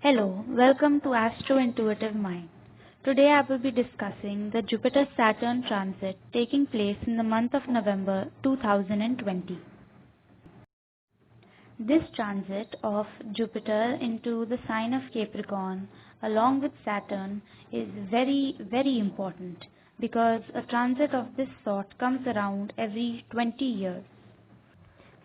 Hello, welcome to Astrointuitive Mind. Today I will be discussing the Jupiter-Saturn transit taking place in the month of November 2020. This transit of Jupiter into the sign of Capricorn along with Saturn is very important because a transit of this sort comes around every 20 years.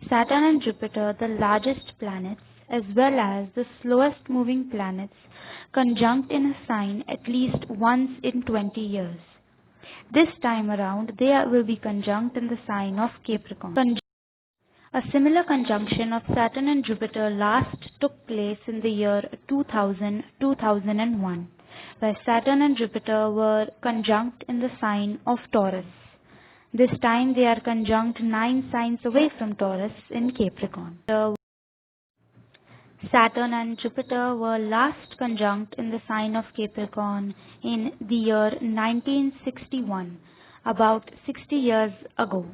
Saturn and Jupiter, the largest planets as well as the slowest moving planets, conjunct in a sign at least once in 20 years. This time around, they will be conjunct in the sign of Capricorn. A similar conjunction of Saturn and Jupiter last took place in the year 2000-2001, where Saturn and Jupiter were conjunct in the sign of Taurus. This time they are conjunct 9 signs away from Taurus in Capricorn. Saturn and Jupiter were last conjunct in the sign of Capricorn in the year 1961, about 60 years ago.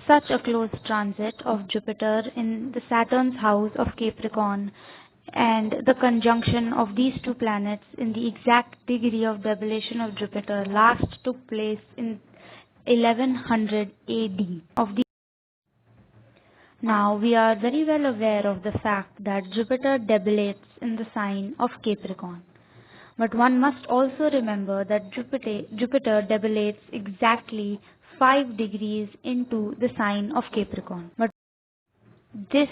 Such a close transit of Jupiter in the Saturn's house of Capricorn and the conjunction of these two planets in the exact degree of debilation of Jupiter last took place in 1100 AD. Now we are very well aware of the fact that Jupiter debilates in the sign of Capricorn. But one must also remember that Jupiter debilates exactly 5 degrees into the sign of Capricorn. But this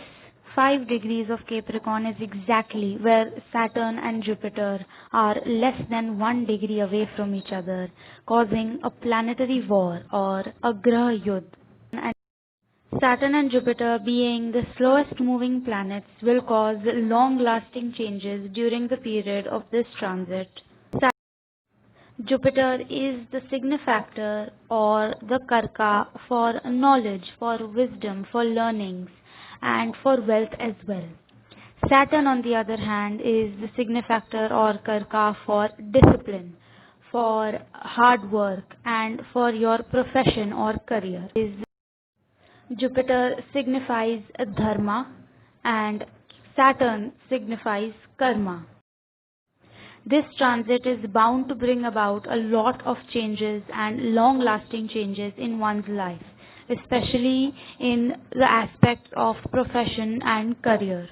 5 degrees of Capricorn is exactly where Saturn and Jupiter are less than 1 degree away from each other, causing a planetary war or a Graha Yudh. Saturn and Jupiter, being the slowest moving planets, will cause long-lasting changes during the period of this transit. Jupiter is the signifactor or the karka for knowledge, for wisdom, for learnings, and for wealth as well. Saturn, on the other hand, is the signifactor or karka for discipline, for hard work, and for your profession or career. Jupiter signifies dharma and Saturn signifies karma. This transit is bound to bring about a lot of changes and long-lasting changes in one's life, especially in the aspect of profession and career.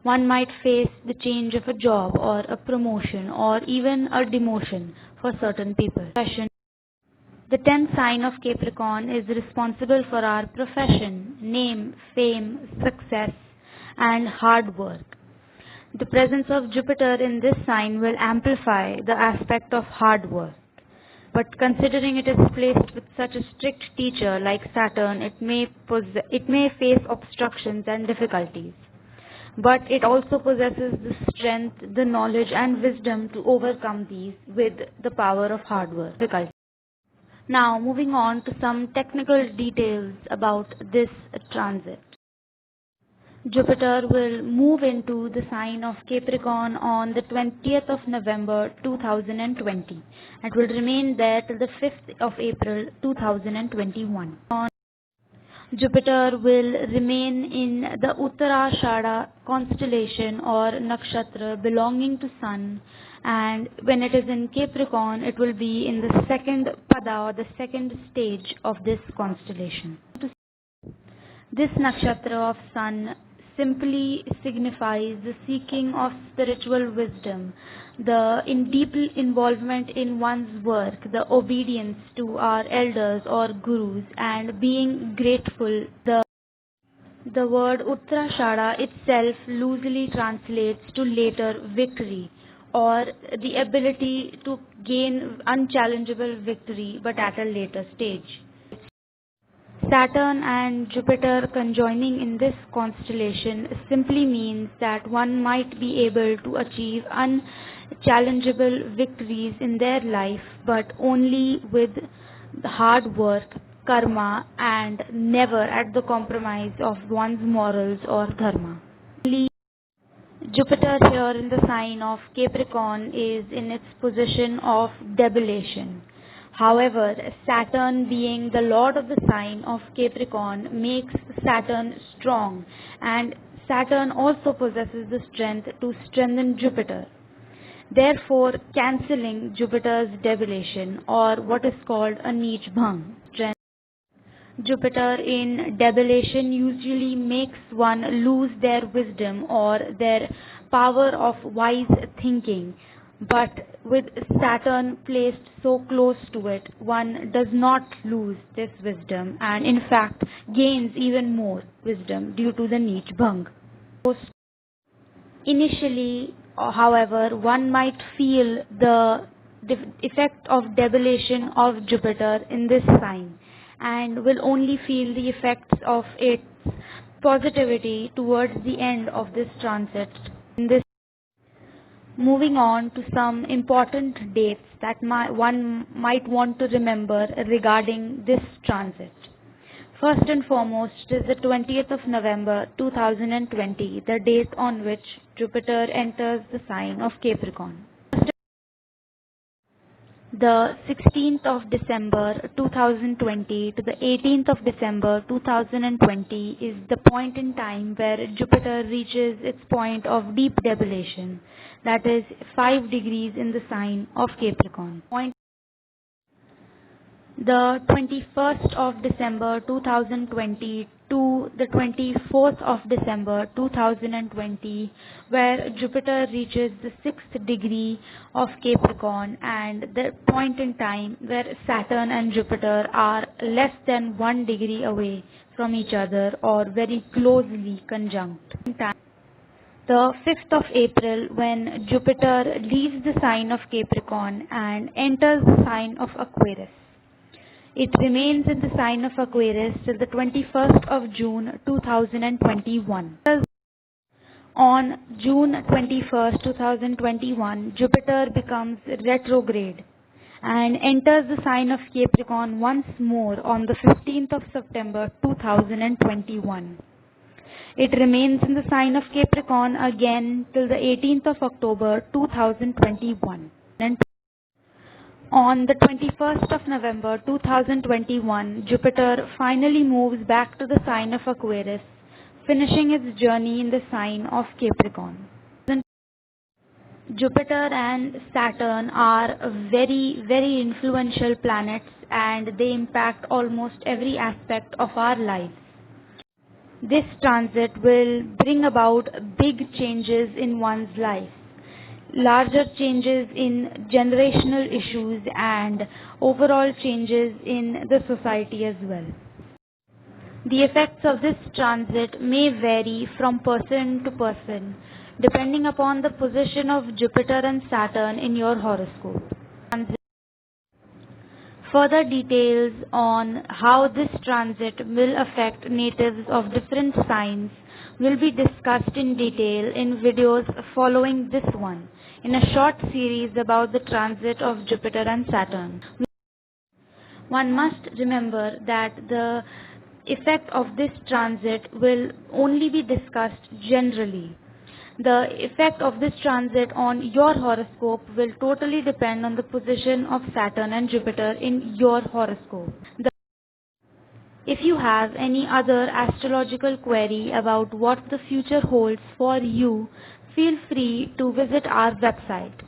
One might face the change of a job or a promotion or even a demotion for certain people. The 10th sign of Capricorn is responsible for our profession, name, fame, success, and hard work. The presence of Jupiter in this sign will amplify the aspect of hard work. But considering it is placed with such a strict teacher like Saturn, it may face obstructions and difficulties. But it also possesses the strength, the knowledge and wisdom to overcome these with the power of hard work. Now moving on to some technical details about this transit. Jupiter will move into the sign of Capricorn on the 20th of November 2020 and will remain there till the 5th of April 2021. Jupiter will remain in the Uttarashada constellation or nakshatra belonging to Sun, and when it is in Capricorn, it will be in the second pada or the second stage of this constellation. This nakshatra of Sun simply signifies the seeking of spiritual wisdom, the deep involvement in one's work, the obedience to our elders or gurus, and being grateful. The word Uttarashada itself loosely translates to later victory, or the ability to gain unchallengeable victory but at a later stage. Saturn and Jupiter conjoining in this constellation simply means that one might be able to achieve unchallengeable victories in their life, but only with hard work, karma, and never at the compromise of one's morals or dharma. Jupiter here in the sign of Capricorn is in its position of debilation. However, Saturn, being the lord of the sign of Capricorn, makes Saturn strong, and Saturn also possesses the strength to strengthen Jupiter, therefore cancelling Jupiter's debilation, or what is called a Neech Bhang. Jupiter in debilation usually makes one lose their wisdom or their power of wise thinking, but with Saturn placed so close to it, one does not lose this wisdom and in fact gains even more wisdom due to the Neech Bhang. Initially, however, one might feel the effect of debilation of Jupiter in this sign and will only feel the effects of its positivity towards the end of this transit. Moving on to some important dates that one might want to remember regarding this transit. First and foremost is the 20th of November 2020, the date on which Jupiter enters the sign of Capricorn. The 16th of December 2020 to the 18th of December 2020 is the point in time where Jupiter reaches its point of deep debilation, that is 5 degrees in the sign of Capricorn. The 21st of December 2020 to the 24th of December 2020, where Jupiter reaches the 6th degree of Capricorn and the point in time where Saturn and Jupiter are less than 1 degree away from each other or very closely conjunct. The 5th of April, when Jupiter leaves the sign of Capricorn and enters the sign of Aquarius. It remains in the sign of Aquarius till the 21st of June 2021. On June 21st, 2021, Jupiter becomes retrograde and enters the sign of Capricorn once more on the 15th of September 2021. It remains in the sign of Capricorn again till the 18th of October 2021. On the 21st of November 2021, Jupiter finally moves back to the sign of Aquarius, finishing its journey in the sign of Capricorn. Jupiter and Saturn are very, very influential planets and they impact almost every aspect of our lives. This transit will bring about big changes in one's life, larger changes in generational issues and overall changes in the society as well. The effects of this transit may vary from person to person depending upon the position of Jupiter and Saturn in your horoscope. Further details on how this transit will affect natives of different signs will be discussed in detail in videos following this one, in a short series about the transit of Jupiter and Saturn. One must remember that the effect of this transit will only be discussed generally. The effect of this transit on your horoscope will totally depend on the position of Saturn and Jupiter in your horoscope. If you have any other astrological query about what the future holds for you, feel free to visit our website.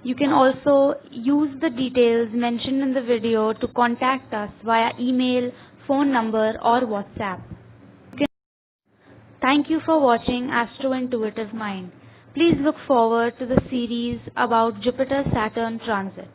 You can also use the details mentioned in the video to contact us via email, phone number or WhatsApp. Thank you for watching Astro-Intuitive Mind. Please look forward to the series about Jupiter-Saturn transit.